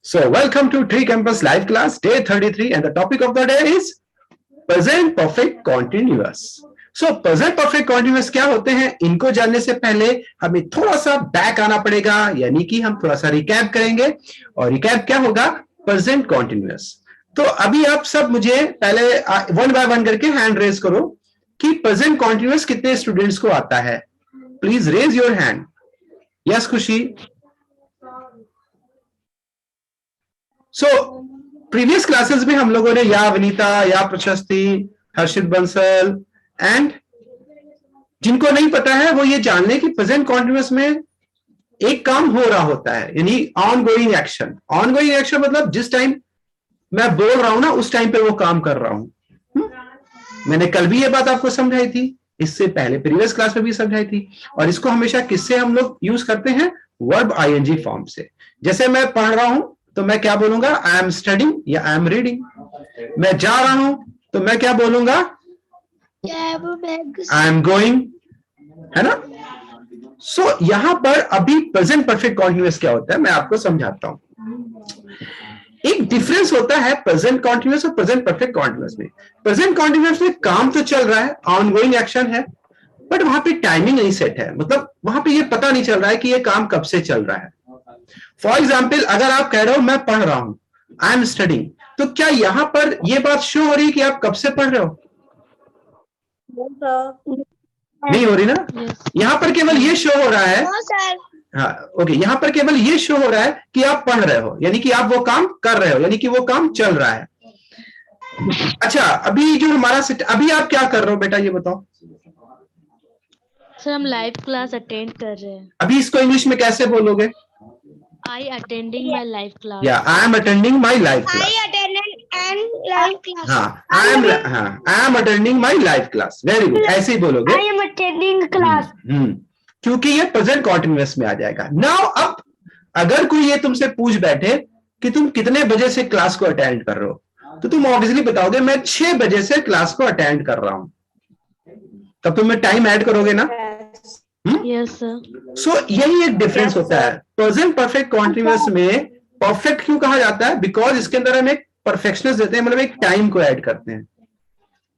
So, welcome to Tree Campus Live Class, day 33, and the topic of the day is present perfect continuous. So, present perfect continuous क्या होते हैं, इनको जानने से पहले हमें थोड़ा सा बैक आना पड़ेगा, यानी कि हम थोड़ा सा रिकैप करेंगे. और रिकैप क्या होगा? Present continuous. तो अभी आप सब मुझे पहले वन बाय वन करके हैंड रेज करो कि प्रेजेंट कॉन्टिन्यूअस कितने स्टूडेंट्स को आता है. Please raise your hand. Yes Khushi. So previous classes में हम लोगों ने या वनीता, या प्रशस्ति, हर्षित बंसल एंड जिनको नहीं पता है वो ये जान ले कि प्रेजेंट कॉन्टिन्यूअस में एक काम हो रहा होता है, यानी on going action. On going action मतलब जिस टाइम मैं बोल रहा हूं ना उस टाइम पे वो काम कर रहा हूं. मैंने कल भी ये बात आपको समझाई थी, इससे पहले प्रीवियस क्लास में भी समझाई थी. और इसको हमेशा किससे हम लोग यूज करते हैं? वर्ब आईएनजी फॉर्म से. जैसे मैं पढ़ रहा हूं तो मैं क्या बोलूंगा? आई एम स्टडिंग या आई एम रीडिंग. मैं जा रहा हूं तो मैं क्या बोलूंगा? आई एम गोइंग, है ना. सो यहां पर अभी प्रेजेंट परफेक्ट कॉन्टिन्यूअस क्या होता है मैं आपको समझाता हूं. एक डिफरेंस होता है प्रेजेंट कॉन्टिन्यूअस और प्रेजेंट परफेक्ट कॉन्टिन्यूअस में. प्रेजेंट कॉन्टिन्यूअस में काम तो चल रहा है, ऑनगोइंग एक्शन है, बट वहां पे टाइमिंग नहीं सेट है. मतलब वहां पे ये पता नहीं चल रहा है कि ये काम कब से चल रहा है. फॉर एग्जाम्पल, अगर आप कह रहे हो मैं पढ़ रहा हूं, आई एम स्टडिंग, तो क्या यहां पर ये बात शो हो रही है कि आप कब से पढ़ रहे हो? नहीं हो रही ना. यहां पर केवल ये शो हो रहा है. हाँ, ओके. यहां पर केवल ये शो हो रहा है कि आप पढ़ रहे हो, यानी कि आप वो काम कर रहे हो, यानी कि वो काम चल रहा है. अच्छा, अभी जो हमारा अभी आप क्या कर रहे हो बेटा, ये बताओ. सर हम लाइव क्लास अटेंड कर रहे हैं. अभी इसको इंग्लिश में कैसे बोलोगे? I attending my live class. या I am attending my live class. हाँ, I am attending my live class. Very good, ऐसे ही बोलोगे. I am attending class. क्योंकि ये प्रेजेंट कॉन्टिन्यूअस में आ जाएगा. नाउ अब अगर कोई ये तुमसे पूछ बैठे कि तुम कितने बजे से क्लास को अटेंड कर रहे हो, तो तुम ऑब्वियसली बताओगे मैं 6 बजे से क्लास को अटेंड कर रहा हूं. तब तुम टाइम ऐड करोगे ना. Yes sir. सो यही एक डिफरेंस होता है. प्रेजेंट परफेक्ट कॉन्टिन्यूअस में परफेक्ट क्यों कहा जाता है? बिकॉज इसके अंदर हम एक परफेक्शनेस देते हैं, मतलब एक टाइम को ऐड करते हैं.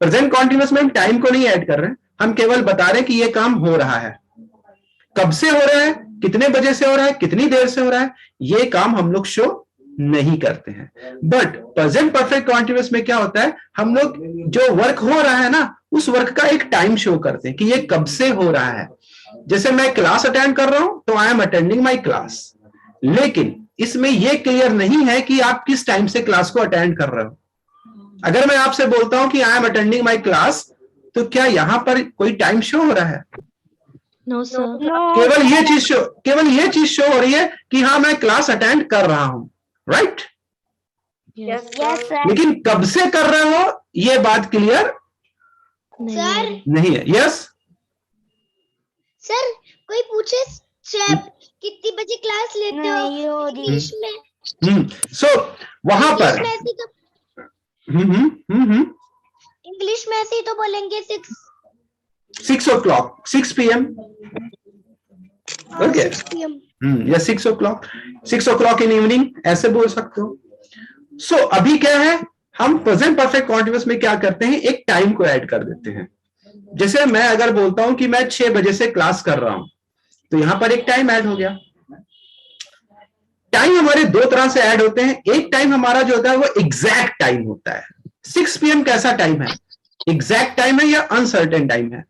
प्रेजेंट कॉन्टिन्यूअस में हम टाइम को नहीं ऐड कर रहे हैं, हम केवल बता रहे हैं कि ये काम हो रहा है. कब से हो रहा है, कितने बजे से हो रहा है, कितनी देर से हो रहा है, ये काम हम लोग शो नहीं करते हैं. बट प्रेजेंट परफेक्ट कॉन्टिन्यूअस में क्या होता है, हम लोग जो वर्क हो रहा है ना उस वर्क का एक टाइम शो करते हैं कि ये कब से हो रहा है. जैसे मैं क्लास अटेंड कर रहा हूं तो आई एम अटेंडिंग माई क्लास, लेकिन इसमें यह क्लियर नहीं है कि आप किस टाइम से क्लास को अटेंड कर रहे हो. अगर मैं आपसे बोलता हूं कि आई एम अटेंडिंग माई क्लास, तो क्या यहां पर कोई टाइम शो हो रहा है? No sir. केवल ये चीज शो हो रही है कि हाँ मैं क्लास अटेंड कर रहा हूं, राइट. लेकिन कब से कर रहे हो ये बात क्लियर नहीं है. यस सर, कोई पूछे कितनी बजे क्लास लेते हो इंग्लिश में? सो वहां पर इंग्लिश में ऐसे ही तो बोलेंगे 6 o'clock, 6 p.m. ओके. या 6 o'clock इन इवनिंग ऐसे बोल सकते हो. सो अभी क्या है, हम प्रेजेंट परफेक्ट कॉन्टिन्यूअस में क्या करते हैं, एक टाइम को ऐड कर देते हैं. जैसे मैं अगर बोलता हूं कि मैं 6 बजे से क्लास कर रहा हूं, तो यहां पर एक टाइम ऐड हो गया. टाइम हमारे दो तरह से ऐड होते हैं. एक टाइम हमारा जो होता है वो एग्जैक्ट टाइम होता है. 6 p.m. कैसा टाइम है? एग्जैक्ट टाइम है या अनसर्टेन टाइम है?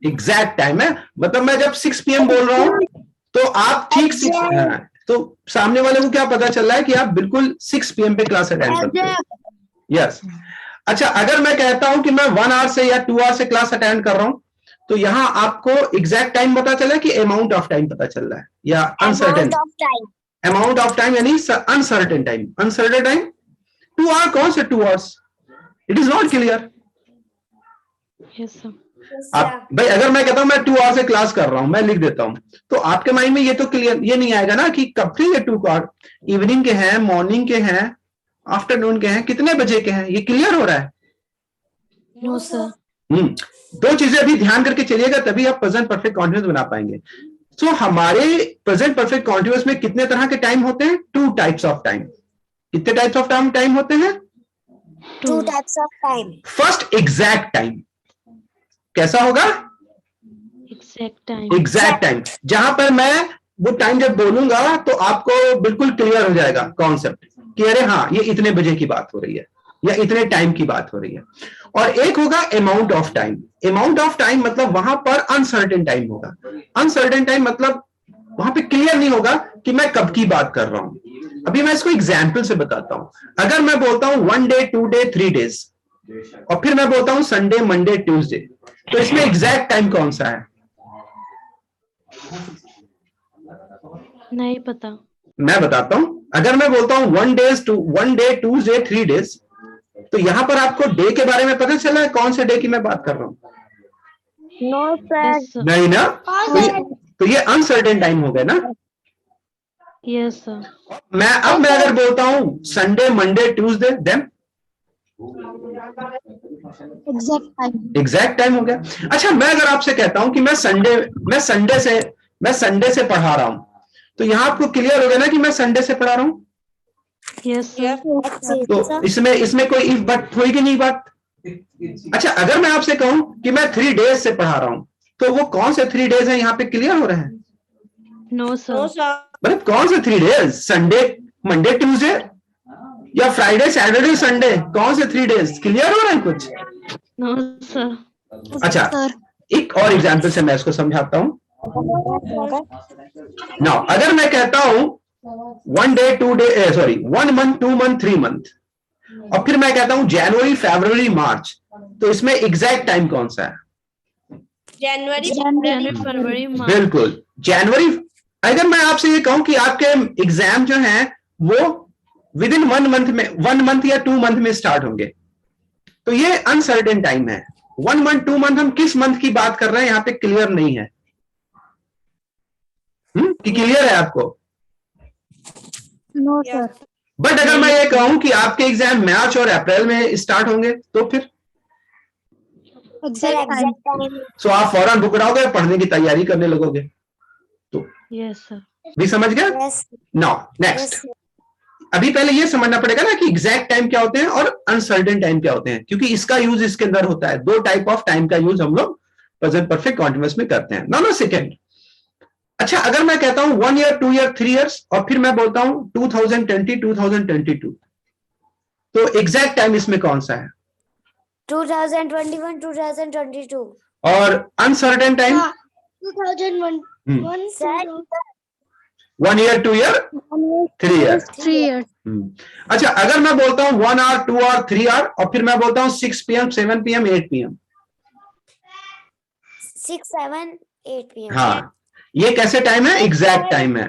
एग्जैक्ट टाइम है. मतलब मैं जब 6 p.m. बोल रहा हूं तो आप ठीक 6, तो सामने वाले को क्या पता चल रहा है कि आप बिल्कुल 6 p.m. पे क्लास अटेंड करते हो. यस. अच्छा, अगर मैं कहता हूं कि मैं 1 आवर से या 2 आवर से क्लास अटेंड कर रहा हूं, तो यहां आपको एग्जैक्ट टाइम पता चला कि अमाउंट ऑफ टाइम पता चल रहा है या अनसर्टेन अमाउंट ऑफ टाइम, यानी uncertain time. Uncertain time 2 hour, कौन से 2 hours? It is not clear. आप भाई, अगर मैं कहता हूं मैं 2 आवर से क्लास कर रहा हूं, मैं लिख देता हूं, तो आपके माइंड में ये तो क्लियर ये नहीं आएगा ना कि कब के ये 2 आवर, इवनिंग के हैं, मॉर्निंग के हैं, आफ्टरनून के हैं, कितने बजे के हैं, ये क्लियर हो रहा है? No sir. दो चीजें अभी ध्यान करके चलिएगा, तभी आप प्रेजेंट परफेक्ट कॉन्टिन्यूअस बना पाएंगे. सो हमारे प्रेजेंट परफेक्ट कॉन्टिन्यूअस में कितने तरह के टाइम होते हैं? 2 टाइप्स ऑफ टाइम। कितने टाइप्स ऑफ टाइम होते हैं? 2 types of time. First exact time. कैसा होगा? Exact time. एग्जैक्ट टाइम, जहां पर मैं वो टाइम जब बोलूंगा तो आपको बिल्कुल क्लियर हो जाएगा कॉन्सेप्ट कि अरे हाँ ये इतने बजे की बात हो रही है या इतने टाइम की बात हो रही है। और एक होगा amount of time. Amount of time मतलब वहां पर अनसर्टेन टाइम होगा। अनसर्टेन टाइम मतलब वहां पे क्लियर नहीं होगा कि मैं कब की बात कर रहा हूं। अभी मैं इसको एग्जाम्पल से बताता हूं। अगर मैं बोलता हूं 1 डे 2 डे 3 डेज और फिर मैं बोलता हूं संडे मंडे ट्यूसडे, तो इसमें एग्जैक्ट टाइम कौन सा है? नहीं पता। मैं बताता हूं। अगर मैं बोलता हूं 1 डे 2 डे 3 डेज, तो यहां पर आपको डे के बारे में पता चला है कौन से डे की मैं बात कर रहा हूं? No sir. Yes sir. नहीं ना? तो ये अनसर्टेन टाइम हो गया ना। Yes sir. मैं अगर बोलता हूं Sunday Monday Tuesday, then exact time हो गया। अच्छा, मैं अगर आपसे कहता हूं कि मैं संडे से पढ़ा रहा हूं, तो यहां आपको क्लियर हो गया ना कि मैं संडे से पढ़ा रहा हूं। Yes sir. तो इसमें कोई इफ बट होगी नहीं बात। अच्छा, अगर मैं आपसे कहूं कि मैं 3 डेज से पढ़ा रहा हूं, तो वो कौन से 3 डेज हैं यहाँ पे क्लियर हो रहे हैं? No sir. मतलब कौन से 3 डेज? संडे मंडे ट्यूसडे या फ्राइडे सैटरडे संडे? कौन से 3 डेज क्लियर हो रहे हैं कुछ? No sir. अच्छा, एक और एग्जांपल से मैं इसको समझाता हूं। नाउ अगर मैं कहता हूं 1 day 2 day 1 month 2 month 3 month, और फिर मैं कहता हूं जनवरी फरवरी मार्च, तो इसमें एग्जैक्ट टाइम कौन सा है? जनवरी फरवरी मार्च। बिल्कुल, जनवरी। अगर मैं आपसे ये कहूं कि आपके एग्जाम जो हैं वो विद इन 1 मंथ या 2 मंथ में स्टार्ट होंगे, तो ये अनसर्टेन टाइम है। 1 मंथ 2 मंथ, हम किस मंथ की बात कर रहे हैं यहाँ पे क्लियर नहीं है। कि क्लियर है आपको? No sir. बट अगर मैं ये कहूं कि आपके एग्जाम मार्च और अप्रैल में स्टार्ट होंगे, तो फिर Exact time. सो आप फौरन बुक कराओगे, पढ़ने की तैयारी करने लगोगे। तो यस सर। भी समझ गया? Yes. Now next, Yes. अभी पहले ये समझना पड़ेगा ना कि एग्जैक्ट टाइम क्या होते हैं और अनसर्टेन टाइम क्या होते हैं, क्योंकि इसका यूज इसके अंदर होता है। 2 टाइप ऑफ टाइम का यूज हम लोग प्रेजेंट परफेक्ट कॉन्टिन्यूअस में करते हैं। No second. अच्छा, अगर मैं कहता हूं 1 ईयर 2 ईयर 3 इयर्स और फिर मैं बोलता हूं 2020 2022, तो एग्जैक्ट टाइम इसमें कौन सा है? 2021 2022. और uncertain time? 2001. 1 year 2 year 3 year. 3 years. अच्छा, अगर मैं बोलता हूं 1 आवर 2 आवर 3 आवर और फिर मैं बोलता हूं 6 PM 7 PM 8 PM, 6 7 8 PM. हाँ, ये कैसे टाइम है? एग्जैक्ट टाइम है।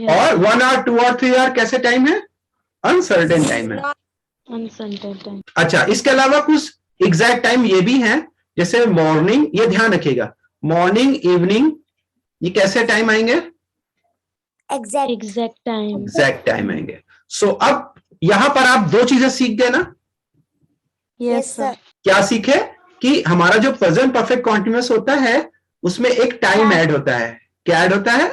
और 1 आवर 2 आवर 3 आवर कैसे टाइम है? अनसर्टेन टाइम है। Uncertain time. अच्छा, इसके अलावा कुछ एग्जैक्ट टाइम ये भी हैं, जैसे मॉर्निंग, ये ध्यान रखिएगा, मॉर्निंग इवनिंग, ये कैसे टाइम आएंगे? Exact time. एग्जैक्ट टाइम आएंगे। सो अब यहां पर आप 2 चीजें सीख गए ना। Yes sir. क्या सीखे? कि हमारा जो प्रेजेंट परफेक्ट कॉन्टिन्यूअस होता है उसमें एक टाइम ऐड होता है। क्या ऐड होता है?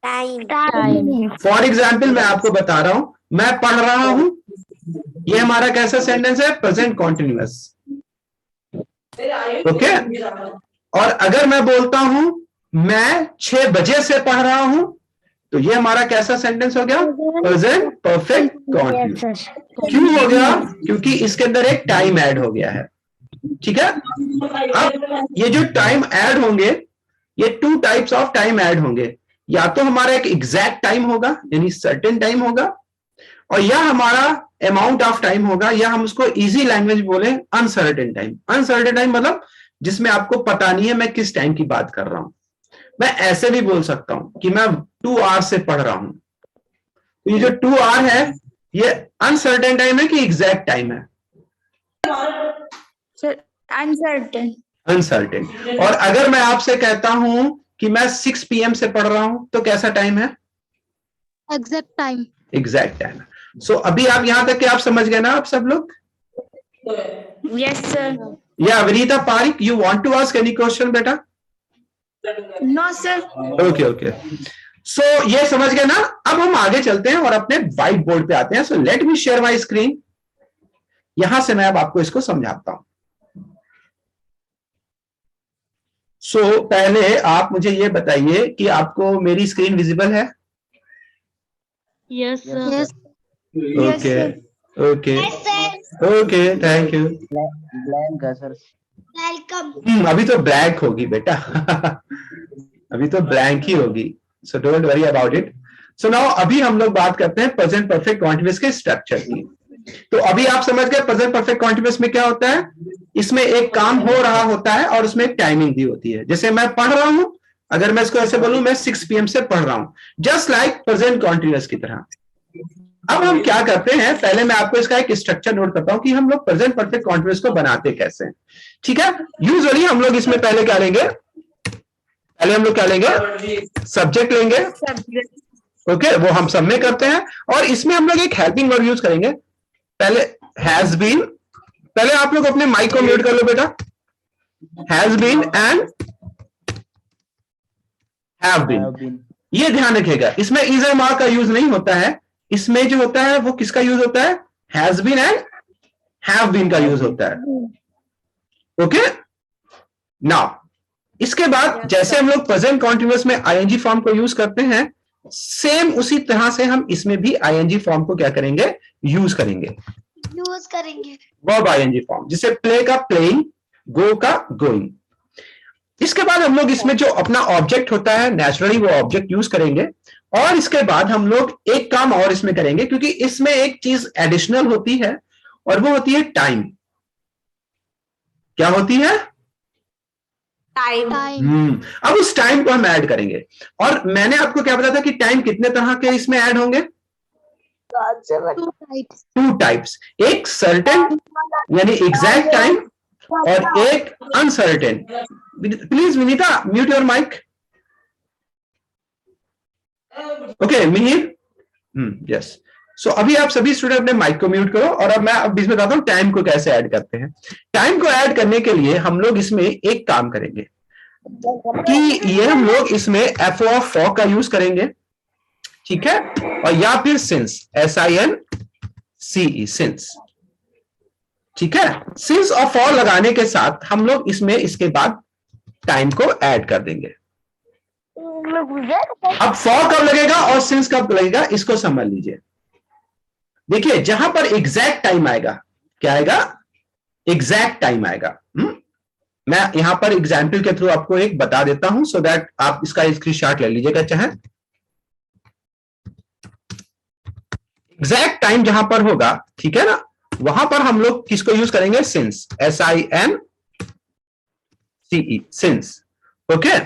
टाइम. फॉर एग्जाम्पल मैं आपको बता रहा हूं, मैं पढ़ रहा हूं, ये हमारा कैसा सेंटेंस है? Present continuous. ओके। और अगर मैं बोलता हूं मैं 6 बजे से पढ़ रहा हूं, तो ये हमारा कैसा सेंटेंस हो गया? Present perfect continuous. क्यों हो गया? क्योंकि इसके अंदर एक टाइम ऐड हो गया है। ठीक है। अब ये जो टाइम ऐड होंगे, ये 2 टाइप्स ऑफ टाइम ऐड होंगे। या तो हमारा एक एग्जैक्ट टाइम होगा, यानी सर्टेन टाइम होगा, और या हमारा अमाउंट ऑफ टाइम होगा, या हम उसको इजी लैंग्वेज बोले अनसर्टेन टाइम। अनसर्टेन टाइम मतलब जिसमें आपको पता नहीं है मैं किस टाइम की बात कर रहा हूं। मैं ऐसे भी बोल सकता हूं कि मैं 2 आवर्स से पढ़ रहा हूं, तो ये जो 2 आवर है ये अनसर्टेन टाइम है कि एग्जैक्ट टाइम है? Uncertain. अनसर्टेन। और अगर मैं आपसे कहता हूं कि मैं 6 PM से पढ़ रहा हूं, तो कैसा टाइम है? Exact time. एग्जैक्ट टाइम है। सो अभी आप यहां तक कि आप समझ गए ना आप सब लोग? Yes sir. Yeah Vinita Parik, you want to ask any question बेटा? No sir. Okay okay, so ये समझ गए ना। अब हम आगे चलते हैं और अपने व्हाइट बोर्ड पे आते हैं। So let me share my screen. यहां से मैं अब आपको इसको समझाता हूं। सो पहले आप मुझे ये बताइए कि आपको मेरी स्क्रीन विजिबल है? Yes, sir. Okay okay okay, thank you. Blank है सर। वेलकम। अभी तो ब्लैंक होगी बेटा अभी तो ब्लैंक ही होगी, so don't worry about it. So now अभी हम लोग बात करते हैं प्रेजेंट परफेक्ट कॉन्टिन्यूअस के स्ट्रक्चर की। तो अभी आप समझ गए प्रेजेंट परफेक्ट कॉन्टिन्यूअस में क्या होता है। इसमें एक काम हो रहा होता है और उसमें एक टाइमिंग दी होती है। जैसे मैं पढ़ रहा हूं, अगर मैं इसको ऐसे बोलूं मैं 6 PM से पढ़ रहा हूं, जस्ट लाइक प्रेजेंट कॉन्टिन्यूअस की तरह। अब हम क्या करते हैं, पहले मैं आपको इसका एक स्ट्रक्चर नोट करता हूं कि हम लोग प्रेजेंट परफेक्ट कॉन्टिन्यूअस को बनाते कैसे हैं। ठीक है, यूजुअली हम लोग इसमें पहले क्या लेंगे, पहले हम लोग क्या लेंगे, सब्जेक्ट लेंगे। ओके, वो हम सब में करते हैं। और इसमें हम लोग एक हेल्पिंग वर्ब यूज करेंगे। पहले हैज बीन, पहले आप लोग अपने माइक को म्यूट कर लो बेटा। Has been and have been, ये ध्यान रखिएगा। इसमें इज एंड आर का यूज नहीं होता है। इसमें जो होता है वो किसका यूज होता है, has been and have been का यूज होता है। ओके, नाउ इसके बाद जैसे हम लोग प्रेजेंट कॉन्टिन्यूअस में आईएनजी फॉर्म को यूज करते हैं, सेम उसी तरह से हम इसमें भी आईएनजी फॉर्म को क्या करेंगे, यूज करेंगे। वर्ब आईएनजी फॉर्म, जिसे प्ले का प्लेइंग, गो का गोइंग। इसके बाद हम लोग इसमें जो अपना ऑब्जेक्ट होता है, नेचुरली वो ऑब्जेक्ट यूज करेंगे। और इसके बाद हम लोग एक काम और इसमें करेंगे, क्योंकि इसमें एक चीज एडिशनल होती है और वो होती है टाइम। क्या होती है, टाइम। अब उस टाइम को हम ऐड करेंगे। और मैंने आपको क्या बताया था कि टाइम कितने तरह के इसमें ऐड होंगे, 2 टाइप्स। एक सर्टेन यानी एग्जैक्ट टाइम और एक uncertain. Please Vinita mute your mike. Okay Mihir, yes. So अभी आप सभी स्टूडेंट अपने माइक को म्यूट करो। और अब मैं अब बीच में बताता हूं टाइम को कैसे ऐड करते हैं। टाइम को ऐड करने के लिए हम लोग इसमें एक काम करेंगे कि ये हम लोग इसमें एफ ऑफ फॉर का यूज करेंगे, ठीक है, और या फिर सिंस, SINCE, सिंस। ठीक है, सिंस और फॉर लगाने के साथ हम लोग इसमें इसके बाद टाइम को ऐड कर देंगे। अब फॉर कब लगेगा और सिंस कब लगेगा, इसको समझ लीजिए। देखिए जहां पर एग्जैक्ट टाइम आएगा, क्या आएगा, एग्जैक्ट टाइम आएगा। मैं यहां पर एग्जाम्पल के थ्रू आपको एक बता देता हूं, सो दैट आप इसका स्क्रीनशॉट ले लीजिएगा चाहे। एग्जैक्ट टाइम जहां पर होगा, ठीक है ना, वहां पर हम लोग किसको यूज करेंगे, since, SINCE, since. Okay,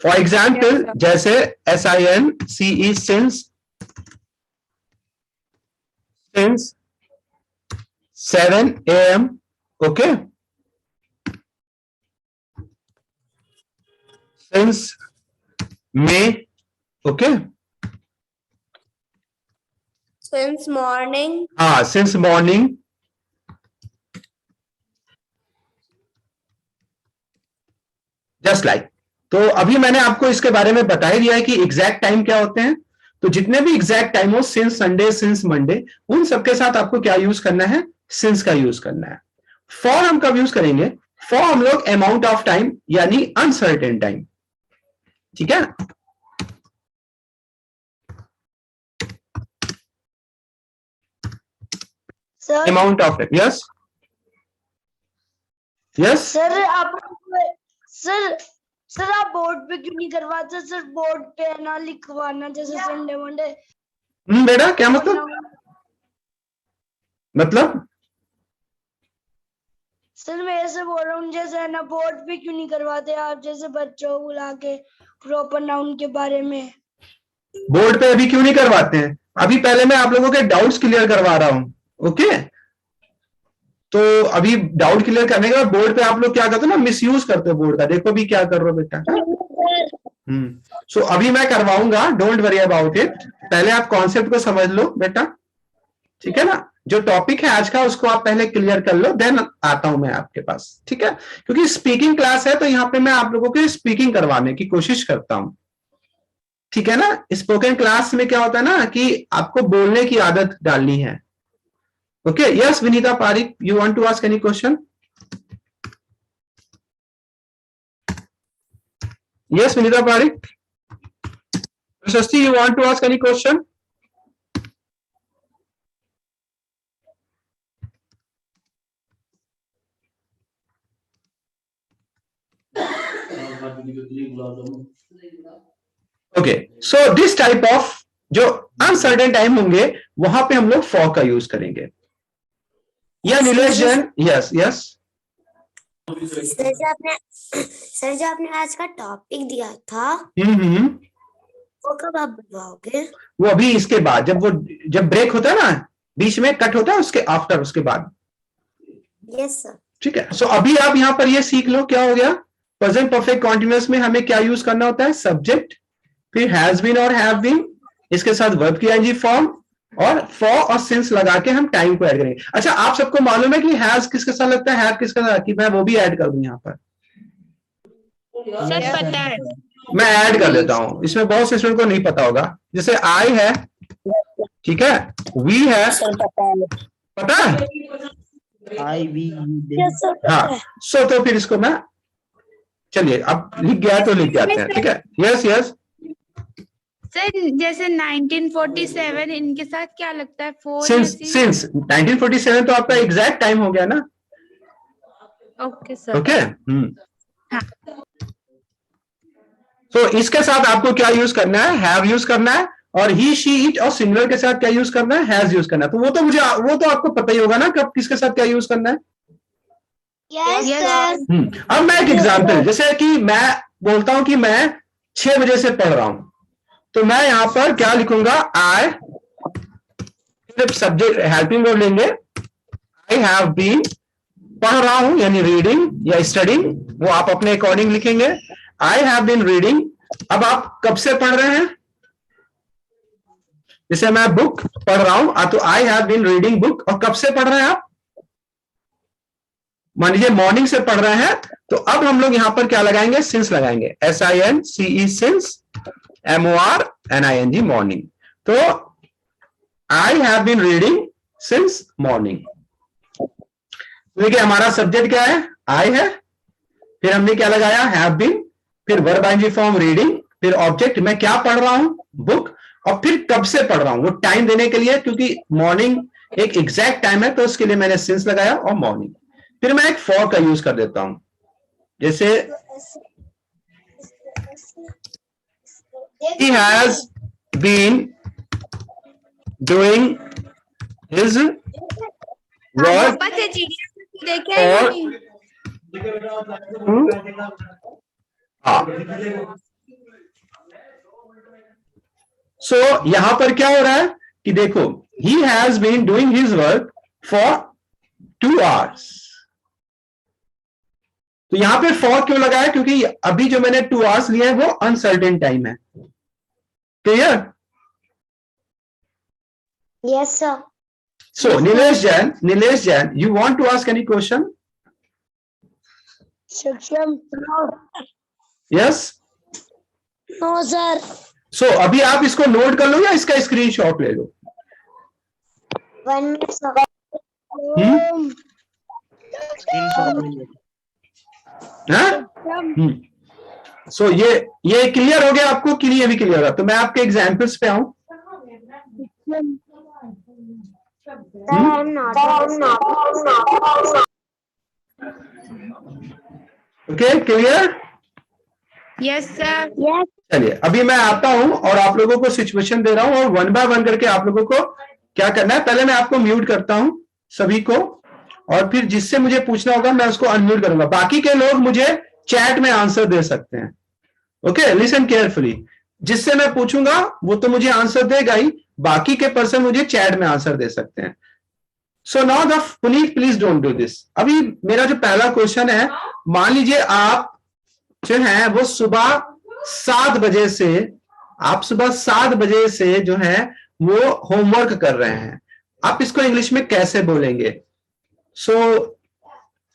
for example जैसे SINCE, since 7 AM, okay, since May, okay, since morning. हाँ सिंस मॉर्निंग, जस्ट लाइक। तो अभी मैंने आपको इसके बारे में बता ही दिया है कि एग्जैक्ट टाइम क्या होते हैं। तो जितने भी एग्जैक्ट टाइम हो, सिंस संडे, सिंस मंडे, उन सबके साथ आपको क्या यूज करना है, सिंस का यूज करना है। फॉर हम कब यूज करेंगे, फॉर हम लोग अमाउंट ऑफ टाइम यानी अनसर्टेन टाइम, ठीक है। Sir, amount of time, yes yes. Sir आप सर आप बोर्ड पे क्यों नहीं करवाते सर? बोर्ड पे ना लिखवाना जैसे संडे मंडे। बेटा क्या मतलब सर मैं ऐसे बोल रहा हूँ, जैसे है ना बोर्ड पे क्यों नहीं करवाते आप, जैसे बच्चों को बुला के प्रॉपर नाउन के बारे में। बोर्ड पे अभी क्यों नहीं करवाते हैं, अभी पहले मैं आप लोगों के डाउट्स क्लियर करवा रहा हूं। ओके, तो अभी डाउट क्लियर करने के बाद बोर्ड पे आप लोग क्या करते हो ना, मिसयूज करते हो बोर्ड का। देखो भी क्या कर रहे हो बेटा। सो अभी मैं करवाऊंगा, डोंट वरी अबाउट इट। पहले आप कॉन्सेप्ट को समझ लो बेटा, ठीक है ना। जो टॉपिक है आज का उसको आप पहले क्लियर कर लो, देन आता हूं मैं आपके पास, ठीक है? क्योंकि स्पीकिंग क्लास है तो यहाँ पे मैं आप लोगों को स्पीकिंग करवाने की कोशिश करता हूं, ठीक है ना? स्पोकन क्लास में क्या होता है ना कि आपको बोलने की आदत डालनी है। Okay, yes Vinita Parik, you want to ask any question? Yes Vinita Parik, Prashasti, you want to ask any question? Okay, so this type of जो अनसर्टेन टाइम होंगे वहां पे हम लोग फॉर का यूज करेंगे। या Nilesh Jain, yes yes. Sir जो आपने आज का टॉपिक दिया था वो कब आप बताओगे? वो अभी इसके बाद, जब ब्रेक होता है ना, बीच में कट होता है, उसके आफ्टर, उसके बाद। Yes sir. ठीक है, सो अभी आप यहां पर ये सीख लो क्या हो गया। प्रेजेंट परफेक्ट कॉन्टिन्यूअस में हमें क्या यूज करना होता है? सब्जेक्ट, फिर हैज बीन और हैव बीन, इसके साथ वर्ब की आईएनजी फॉर्म, और फॉर और सिंस लगा के हम टाइम को ऐड करेंगे। अच्छा, आप सबको मालूम है कि हैज किसके साथ लगता है, हैव किसके साथ? कि मैं वो भी ऐड कर दूं यहाँ पर? सर पता है। मैं ऐड कर देता हूं, इसमें बहुत से स्टूडेंट को नहीं पता होगा। जैसे आई है, ठीक है, वी है, पता है? I we हाँ, सो तो फिर इसको मैं, चलिए अब लिख गया तो लिख जाते हैं, ठीक है? Yes yes. सर जैसे 1947 इनके साथ क्या लगता है? सिंस 1947 तो आपका एग्जैक्ट टाइम हो गया ना। Okay sir. ओके, तो इसके साथ आपको क्या यूज करना है? हैव यूज करना है, और ही शी इट और सिंगुलर के साथ क्या यूज करना है? हैज यूज करना है। तो वो तो आपको पता ही होगा ना कब किसके साथ क्या यूज करना है। Yes sir. अब मैं एक एग्जांपल, जैसे कि मैं बोलता हूं कि मैं 6 बजे से पढ़ रहा हूं, तो मैं यहां पर क्या लिखूंगा? आई, सब्जेक्ट हेल्पिंग वर्ब लेंगे, आई हैव बीन, पढ़ रहा हूं यानी रीडिंग या स्टडिंग, वो आप अपने अकॉर्डिंग लिखेंगे। आई हैव बीन रीडिंग, अब आप कब से पढ़ रहे हैं? जैसे मैं बुक पढ़ रहा हूं, तो I have been reading book, और कब से पढ़ रहे हैं आप? मान लीजिए मॉर्निंग से पढ़ रहे हैं, तो अब हम लोग यहां पर क्या लगाएंगे? सिंस लगाएंगे, SINCE सिंस, MORNING मॉर्निंग। तो I have been reading since morning. देखिए हमारा सब्जेक्ट क्या है? आई है, फिर हमने क्या लगाया? हैव बीन, फिर वर्ब आईएनजी फॉर्म रीडिंग, फिर ऑब्जेक्ट मैं क्या पढ़ रहा हूं? बुक, और फिर कब से पढ़ रहा हूं? वो टाइम देने के लिए, क्योंकि मॉर्निंग एक एग्जैक्ट टाइम है, तो उसके लिए मैंने सिंस लगाया और मॉर्निंग। फिर मैं एक फॉर का यूज कर देता हूं, जैसे he has been doing his work और सो यहां पर क्या हो रहा है कि देखो, he has been doing his work for 2 hours। तो यहां पे फॉर क्यों लगाया? क्योंकि अभी जो मैंने 2 आवर्स लिया है वो अनसर्टेन टाइम है। Clear? Yes sir. So Nilesh Jain, you want to ask any question? Saksham. Yes. No sir. So अभी आप इसको नोट कर लो या इसका स्क्रीनशॉट ले लो? 1 मिनट सर। सो ये क्लियर हो गया आपको कि नहीं? अभी क्लियर होगा तो मैं आपके एग्जाम्पल्स पे आऊं। Okay, clear? Yes sir. चलिए अभी मैं आता हूं और आप लोगों को सिचुएशन दे रहा हूं, और 1 बाय 1 करके आप लोगों को क्या करना है। पहले मैं आपको म्यूट करता हूं सभी को, और फिर जिससे मुझे पूछना होगा मैं उसको अनम्यूट करूंगा। बाकी के लोग मुझे चैट में आंसर दे सकते हैं। Okay, listen carefully. जिससे मैं पूछूंगा वो तो मुझे आंसर देगा ही, बाकी के पर्सन मुझे चैट में आंसर दे सकते हैं। So now the Puneet, please don't do this. अभी मेरा जो पहला क्वेश्चन है, मान लीजिए आप जो है वो सुबह 7 बजे से, आप सुबह 7 बजे से जो है वो होमवर्क कर रहे हैं। आप इसको इंग्लिश में कैसे बोलेंगे? सो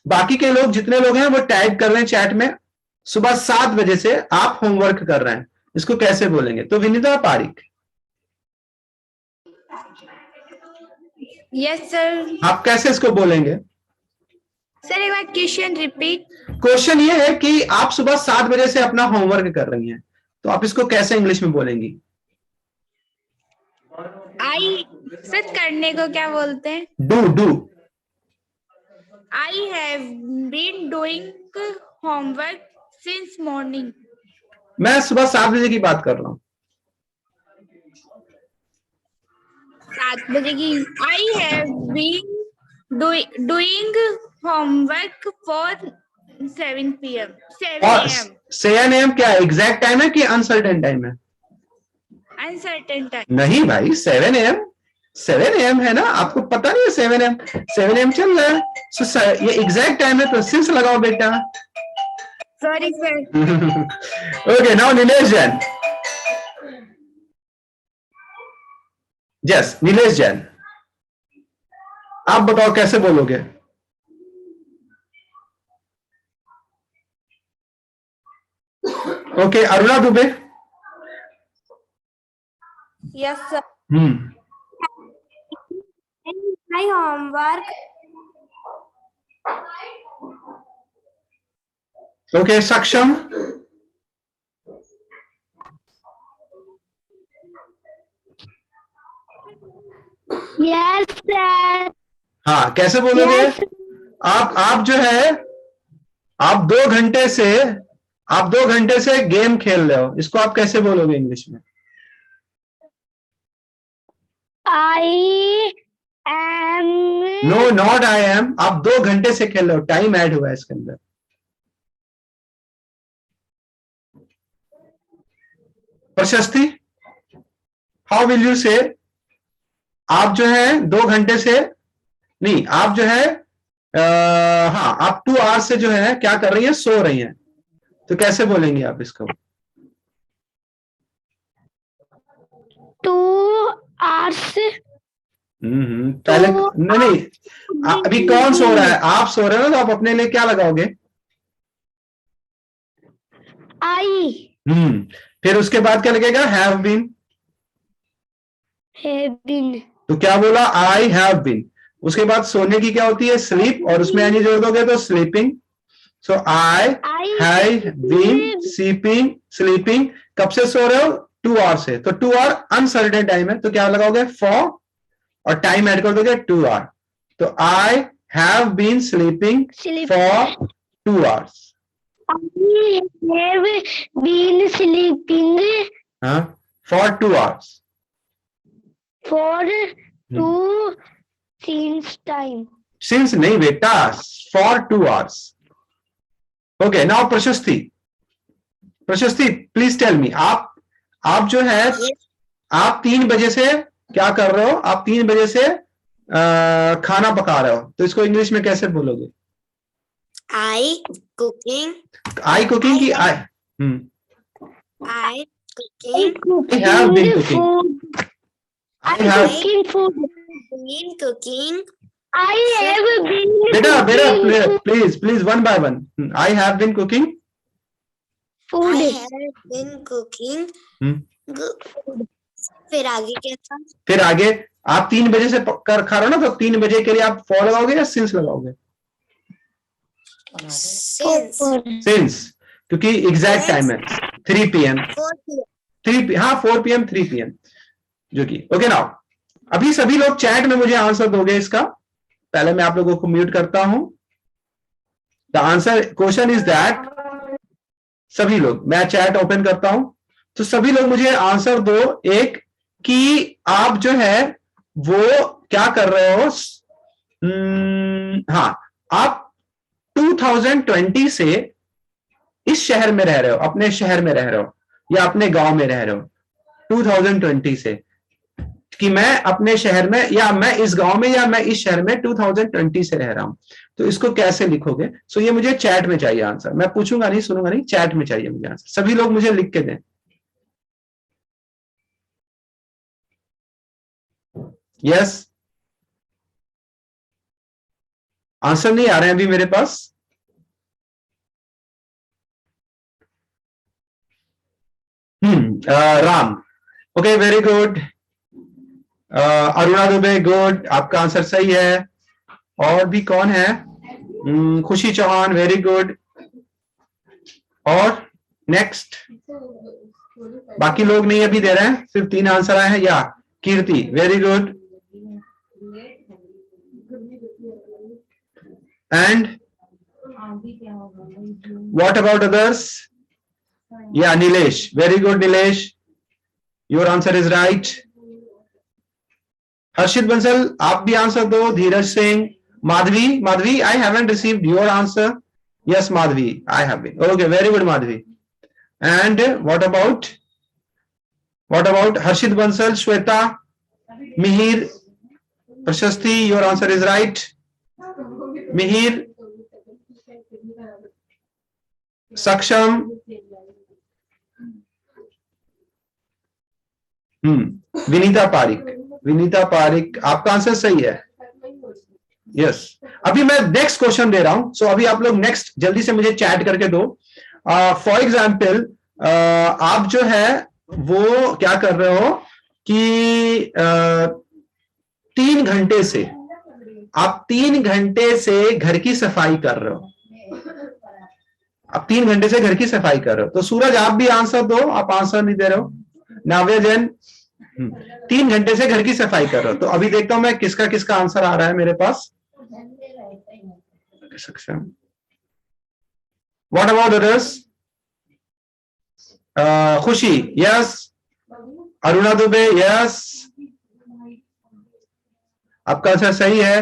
बाकी के लोग जितने लोग हैं वो टाइप कर रहे हैं चैट में, सुबह 7 बजे से आप होमवर्क कर रहे हैं, इसको कैसे बोलेंगे? तो विनीता पारिक, यस सर। आप कैसे इसको बोलेंगे? सर एक बार क्वेश्चन रिपीट। क्वेश्चन ये है कि आप सुबह 7 बजे से अपना होमवर्क कर रही हैं, तो आप इसको कैसे इंग्लिश में बोलेंगी? आई सर करने को क्या बोलते हैं? Do. I have been doing homework since morning. मैं सुबह 7 बजे की बात कर रहा हूं। 7 बजे की। I have been doing homework for 7 PM 7 और AM 7 AM क्या एग्जैक्ट टाइम है कि अनसर्टेन टाइम है? Uncertain time. नहीं भाई, 7 AM है ना, आपको पता नहीं है 7 AM चल रहा है, so, ये एग्जैक्ट टाइम है, तो सिंस लगाओ बेटा। Sorry sir. Okay, now Nilesh Jain. Yes, Nilesh Jain, आप बताओ कैसे बोलोगे? Okay, Aruna Dubey. Yes sir. My homework. Okay, Saksham. Yes sir. हाँ, कैसे बोलोगे? आप जो है, आप 2 घंटे से गेम खेल रहे हो, इसको आप कैसे बोलोगे इंग्लिश में? I am. No, not I am, आप 2 घंटे से खेल रहे हो, टाइम ऐड हुआ है इसके अंदर। प्रशस्ति, हाउ विल यू से? आप जो है 2 घंटे से नहीं, आप जो है हाँ, आप 2 आवर्स से जो है क्या कर रही है? सो रही हैं, तो कैसे बोलेंगे आप इसको? 2 आवर्स। पहले नहीं, अभी कौन सो रहा है? आप सो रहे हो ना, तो आप अपने लिए क्या लगाओगे? आई। फिर उसके बाद क्या लगेगा? Have been. तो क्या बोला? I have been. उसके बाद सोने की क्या होती है? स्लीप, और उसमें एनी जोड़ दोगे तो sleeping. So I have been sleeping. कब से सो रहे हो? 2 आवर से, तो 2 आवर अनसर्टेन टाइम है, तो क्या लगाओगे? फॉर, और टाइम ऐड कर दोगे 2 आवर, तो I have been sleeping for 2 hours. I have been sleeping for 2 hours. for 2 since time. Since नहीं बेटा, for 2 hours. Okay, now Prashasti, please tell me, आप जो है, आप 3 बजे से क्या कर रहे हो? आप 3 बजे से खाना पका रहे हो, तो इसको इंग्लिश में कैसे बोलोगे? I cooking. आई कुकिंग की आई? I cooking. I have been cooking. I have cooking food. Been cooking. I have been. बेटा please one by one. I have been cooking Food. I have been cooking. Food. फिर आगे क्या था? फिर आगे आप 3 बजे से कर खा रहे हो ना, तो 3 बजे के लिए आप फॉर लगाओगे या सिंस लगाओगे? सिंस, क्योंकि एग्जैक्ट टाइम है 3 PM। 4 PM 3 PM जो कि ओके। नाउ अभी सभी लोग चैट में मुझे आंसर दोगे इसका। पहले मैं आप लोगों को म्यूट करता हूं। The answer question is that, सभी लोग, मैं चैट ओपन करता हूं, तो सभी लोग मुझे आंसर दो एक, कि आप जो है वो क्या कर रहे हो। हाँ, आप 2020 से इस शहर में रह रहे हो, अपने शहर में रह रहे हो या अपने गांव में रह रहे हो 2020 से, कि मैं अपने शहर में या मैं इस गांव में या मैं इस शहर में 2020 से रह रहा हूं, तो इसको कैसे लिखोगे? सो ये मुझे चैट में चाहिए आंसर, मैं पूछूंगा नहीं, सुनूंगा नहीं, चैट में चाहिए मुझे आंसर। सभी लोग मुझे लिख के दें। यस, आंसर नहीं आ रहे हैं अभी मेरे पास। Ram, okay very good. Aruna Dubey good, आपका आंसर सही है। और भी कौन है? Khushi Chauhan very good. और नेक्स्ट, बाकी लोग नहीं अभी दे रहे हैं, सिर्फ 3 आंसर आए हैं। Yeah Kirti very good. And what about others? Yeah Nilesh very good. Nilesh, your answer is right. Harshit Bansal आप भी आंसर दो। Dheeraj Singh, Madhavi, Madhavi I haven't received your answer. Yes Madhavi, I have been. Okay very good Madhavi. And what about Harshit Bansal, Shweta, Mihir, Prashasti, your answer is right. Mihir, Saksham, Vinita Pareek, Vinita Pareek आपका answer सही है। Yes अभी मैं next question दे रहा हूं, सो अभी आप लोग नेक्स्ट जल्दी से मुझे चैट करके दो। फॉर एग्जाम्पल आप जो है वो क्या कर रहे हो कि 3 घंटे से आप 3 घंटे से घर की सफाई कर रहे हो। आप 3 घंटे से घर की सफाई कर रहे हो। तो सूरज आप भी आंसर दो, आप आंसर नहीं दे रहे हो। नाव्या जैन 3 घंटे से घर की सफाई कर रहे हो। तो अभी देखता हूं मैं किसका किसका आंसर आ रहा है मेरे पास। What about others? Khushi yes. Aruna Dubey yes, आपका आंसर सही है।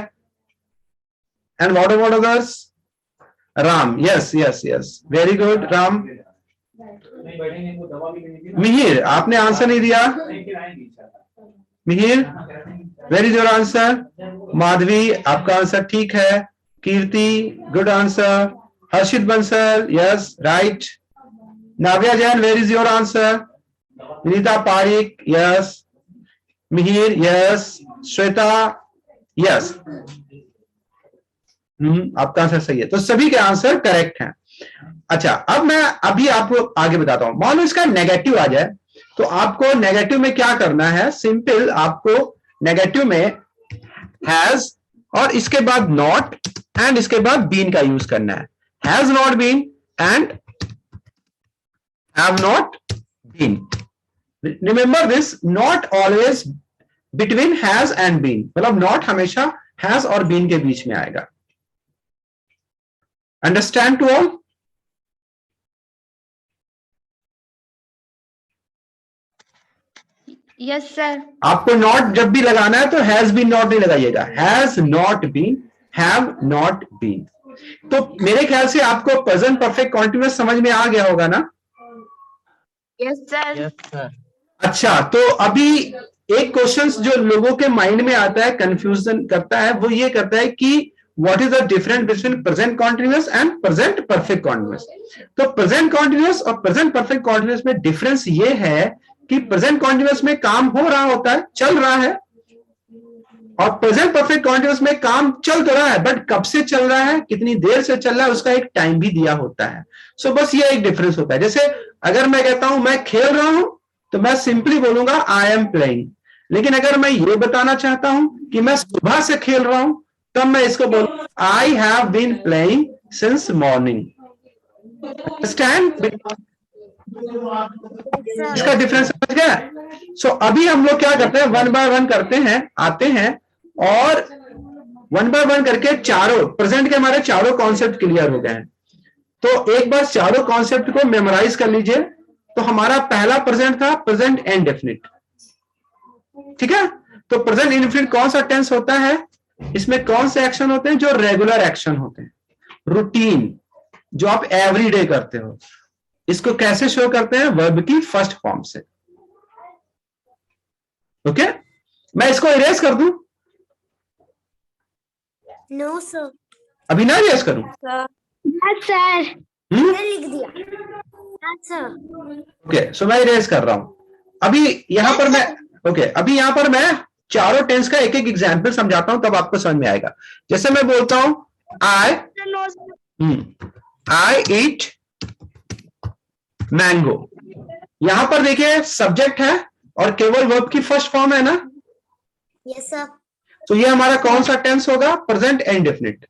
And what about others? Ram yes yes yes, very good Ram. Mihir आपने आंसर नहीं दिया। Mihir, where is your answer? Madhavi आपका आंसर ठीक है। Kirti good answer. Harshit Bansal yes right. Navya Jain where is your answer? Vinita Parik yes. Mihir yes. Shweta yes. आपका आंसर सही है। तो सभी के आंसर करेक्ट हैं। अच्छा अब मैं अभी आपको आगे बताता हूं। मान लो इसका नेगेटिव आ जाए, तो आपको नेगेटिव में क्या करना है? सिंपल, आपको नेगेटिव में हैज और इसके बाद नॉट एंड इसके बाद बीन का यूज करना है। Has not been and have not been. Remember this, not always between has and been, मतलब नॉट हमेशा हैज और बीन के बीच में आएगा। Understand to all? Yes sir. आपको नॉट जब भी लगाना है तो हैज बीन नॉट नहीं लगाइएगा। Has not been, have not been. तो मेरे ख्याल से आपको प्रेजेंट परफेक्ट कॉन्टिन्यूअस समझ में आ गया होगा ना? Yes sir. Yes sir. अच्छा, तो अभी एक क्वेश्चन जो लोगों के माइंड में आता है, कंफ्यूजन करता है, वो ये करता है कि what is the difference between present continuous and present perfect continuous. तो प्रेजेंट कॉन्टिन्यूअस और प्रेजेंट परफेक्ट कॉन्टिन्यूअस में डिफरेंस ये है कि प्रेजेंट कॉन्टिन्यूअस में काम हो रहा होता है, चल रहा है, और प्रेजेंट परफेक्ट कॉन्टिन्यूअस में काम चल तो रहा है, बट कब से चल रहा है, कितनी देर से चल रहा है, उसका एक टाइम भी दिया होता है। सो बस ये एक डिफरेंस होता है। जैसे अगर मैं कहता हूं मैं खेल रहा हूं, तो मैं सिंपली बोलूंगा आई एम प्लेइंग। लेकिन अगर मैं ये बताना चाहता हूं कि मैं सुबह से खेल रहा हूं, तब मैं इसको बोलूंगा I have been playing since morning. Understand? इसका डिफरेंस समझ गया? सो अभी हम लोग क्या करते हैं, 1 बाय 1 करते हैं, आते हैं और 1 बाय 1 करके चारों प्रेजेंट के हमारे चारों कॉन्सेप्ट क्लियर हो गए हैं। तो एक बार चारों कॉन्सेप्ट को मेमोराइज कर लीजिए। तो हमारा पहला प्रेजेंट था प्रेजेंट इंडेफिनिट, ठीक है? तो प्रेजेंट इंडेफिनिट कौन सा टेंस होता है? इसमें कौन से एक्शन होते हैं? जो रेगुलर एक्शन होते हैं, रूटीन, जो आप एवरी डे करते हो। इसको कैसे शो करते हैं? वर्ब की फर्स्ट फॉर्म से। ओके, मैं इसको इरेज कर दूं? No sir. अभी ना इरेज करूं? Yes sir. मैंने लिख दिया। सर ओके, सो मैं इरेज कर रहा हूं। अभी यहां पर मैं अभी यहां पर मैं चारों टेंस का एक एक एग्जाम्पल समझाता हूं, तब आपको समझ में आएगा। जैसे मैं बोलता हूं I eat mango. यहां पर देखिए सब्जेक्ट है और केवल वर्ब की फर्स्ट फॉर्म है ना, यस सर। तो ये हमारा कौन सा टेंस होगा? Present indefinite.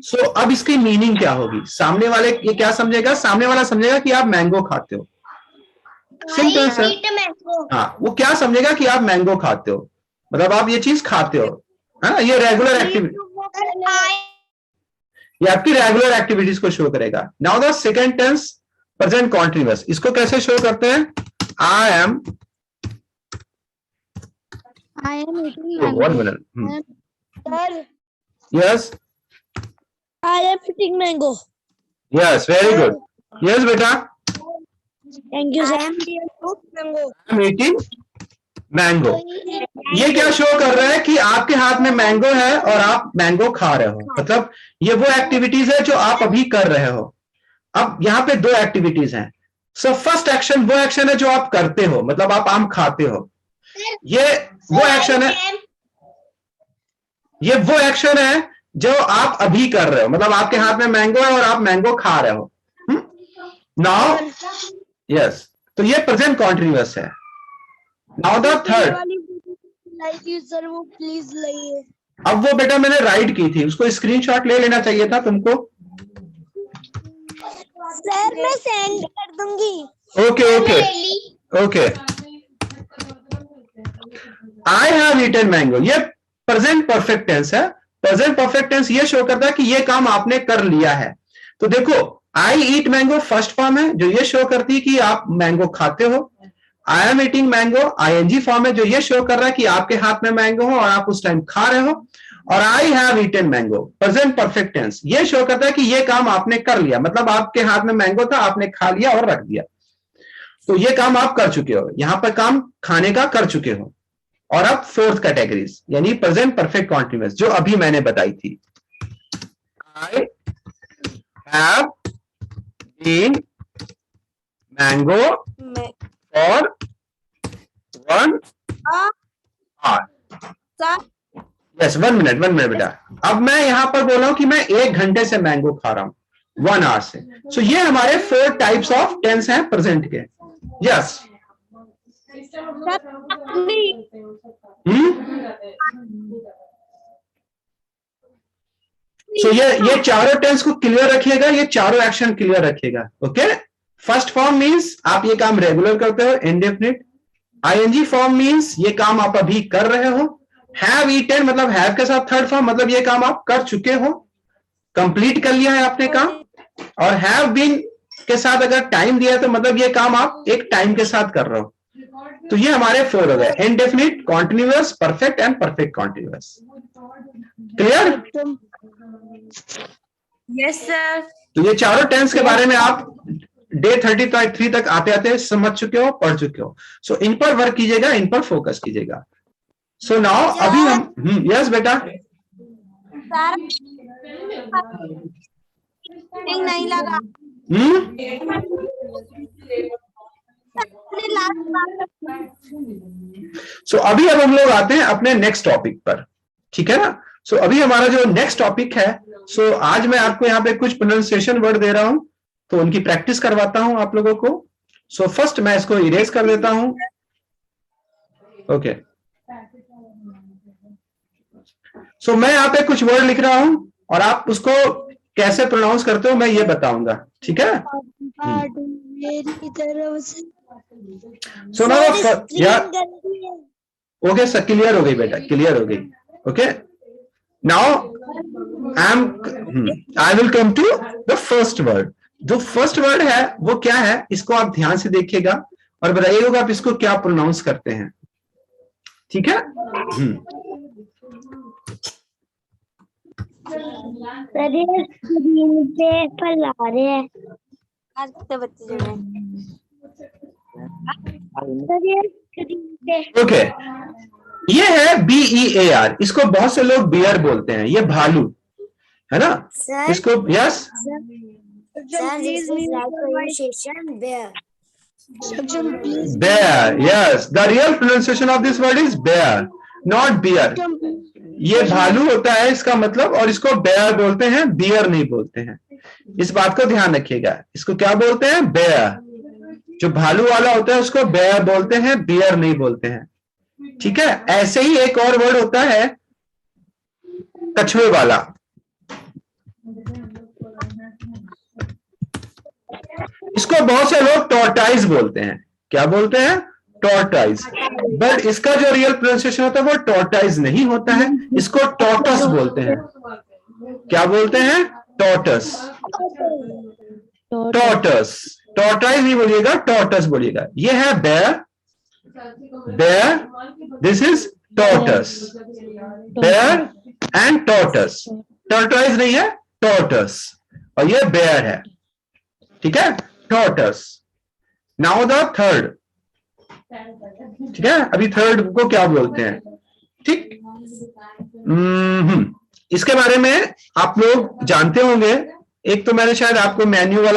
सो अब इसकी मीनिंग क्या होगी? सामने वाले ये क्या समझेगा? सामने वाला समझेगा कि आप मैंगो खाते हो। Simple sir. हाँ, वो क्या समझेगा कि आप मैंगो खाते हो, मतलब आप ये चीज खाते हो, है ना? ये रेगुलर एक्टिविटी, ये आपकी रेगुलर एक्टिविटीज को शो करेगा। Now the second tense present continuous, इसको कैसे शो करते हैं? I am eating one minute. Sir, yes I am eating mango. Yes, very good. Yes बेटा, Thank you, sir. I am mango. I am eating mango. ये क्या show कर रहा है कि आपके हाथ में मैंगो है और आप मैंगो खा रहे हो, मतलब ये वो एक्टिविटीज है जो आप अभी कर रहे हो। अब यहाँ पे दो एक्टिविटीज हैं। सो फर्स्ट एक्शन वो एक्शन है जो आप करते हो, मतलब आप आम खाते हो। ये वो एक्शन है, ये वो एक्शन है जो आप अभी कर रहे हो, मतलब आपके हाथ में मैंगो है और आप मैंगो खा रहे हो। नाउ यस, तो ये प्रेजेंट कॉन्टिन्यूअस है। नाउ द थर्ड, लाइए सर, वो प्लीज लाइए। अब वो बेटा मैंने राइट की थी, उसको स्क्रीनशॉट ले लेना चाहिए था तुमको। सर मैं सेंड कर दूंगी। Okay okay okay. I have eaten mango, ये प्रेजेंट परफेक्ट टेंस है। प्रेजेंट परफेक्ट टेंस ये शो करता है कि ये काम आपने कर लिया है। तो देखो, आई ईट मैंगो फर्स्ट फॉर्म है जो ये शो करती है कि आप मैंगो खाते हो। I am eating mango ING form है जो ये शो कर रहा है कि आपके हाथ में मैंगो हो और आप उस टाइम खा रहे हो। और I have eaten mango present perfect tense ये शो करता है कि ये काम आपने कर लिया, मतलब आपके हाथ में मैंगो था, आपने खा लिया और रख दिया, तो ये काम आप कर चुके हो। यहां पर काम खाने का कर चुके हो। और अब फोर्थ कैटेगरीज यानी प्रेजेंट परफेक्ट कॉन्टिन्यूअस जो अभी मैंने बताई थी। I have been mango for 1 hour। Yes, 1 minute बेटा। अब मैं यहां पर बोल रहा हूं कि मैं 1 घंटे से मैंगो खा रहा हूं 1 hour से। सो ये हमारे 4 टाइप्स ऑफ टेंस हैं प्रेजेंट के। यस सो ये चारों टेंस को क्लियर रखिएगा, ये चारों एक्शन क्लियर रखिएगा। ओके, फर्स्ट फॉर्म मींस आप ये काम रेगुलर करते हो, इंडेफिनिट। आईएनजी फॉर्म मींस ये काम आप अभी कर रहे हो। हैव ईटन मतलब हैव के साथ थर्ड फॉर्म, मतलब ये काम आप कर चुके हो, कंप्लीट कर लिया है आपने काम। और हैव बीन के साथ अगर टाइम दिया तो मतलब ये काम आप एक टाइम के साथ कर रहे हो। तो ये हमारे 4 हो गए, indefinite, continuous, perfect and perfect continuous. Clear? Yes sir. तो ये चारों टेंस के बारे में आप डे 33 तक आते आते समझ चुके हो, पढ़ चुके हो। सो इन पर वर्क कीजिएगा, इन पर फोकस कीजिएगा। सो नाउ अभी हम यस बेटा नहीं लगा। सो अभी अब हम लोग आते हैं अपने नेक्स्ट टॉपिक पर, ठीक है ना? सो अभी हमारा जो नेक्स्ट टॉपिक है, सो आज मैं आपको यहाँ पे कुछ प्रोनाउंसिएशन वर्ड दे रहा हूं, तो उनकी प्रैक्टिस करवाता हूं आप लोगों को। सो फर्स्ट मैं इसको इरेज कर देता हूं। ओके, सो मैं यहाँ पे कुछ वर्ड लिख रहा हूं और आप उसको कैसे प्रोनाउंस करते हो मैं ये बताऊंगा, ठीक है? मेरी तरफ से सो नाउ यार, ओके सर, क्लियर हो गई बेटा, क्लियर हो गई। Okay, now I will come to the first word. जो फर्स्ट वर्ड है वो क्या है, इसको आप ध्यान से देखिएगा और बताइएगा आप इसको क्या प्रोनाउंस करते हैं, ठीक है? ओके, ये है BEAR, इसको बहुत से लोग बियर बोलते हैं, ये भालू है ना? सर, इसको yes sir this is right pronunciation bear. bear, yes, the real pronunciation of this word is bear, not beer. ये भालू होता है इसका मतलब, और इसको बेयर बोलते हैं, बियर नहीं बोलते हैं। इस बात को ध्यान रखिएगा, इसको क्या बोलते हैं? बेयर। जो भालू वाला होता है उसको बेयर बोलते हैं, बियर नहीं बोलते हैं। ठीक है। ऐसे ही एक और वर्ड होता है कछुए वाला। इसको बहुत से लोग टॉर्टाइज बोलते हैं। क्या बोलते हैं? टॉर्टाइज। बट इसका जो रियल प्रोनाउंसिएशन होता है वो टॉर्टाइज नहीं होता है, इसको टॉर्टस बोलते हैं। क्या बोलते हैं? टॉर्टस। टॉर्टस। टॉर्टाइज नहीं बोलिएगा, टॉर्टस बोलिएगा। ये है bear, bear, this is tortoise. Bear and tortoise. Tortoise नहीं है, टॉर्टस, और ये बेयर है। ठीक है, टॉर्टस। Now the third. ठीक है, अभी थर्ड को क्या बोलते हैं? ठीक। इसके बारे में आप लोग जानते होंगे। एक तो मैंने शायद आपको मेन्यू वाला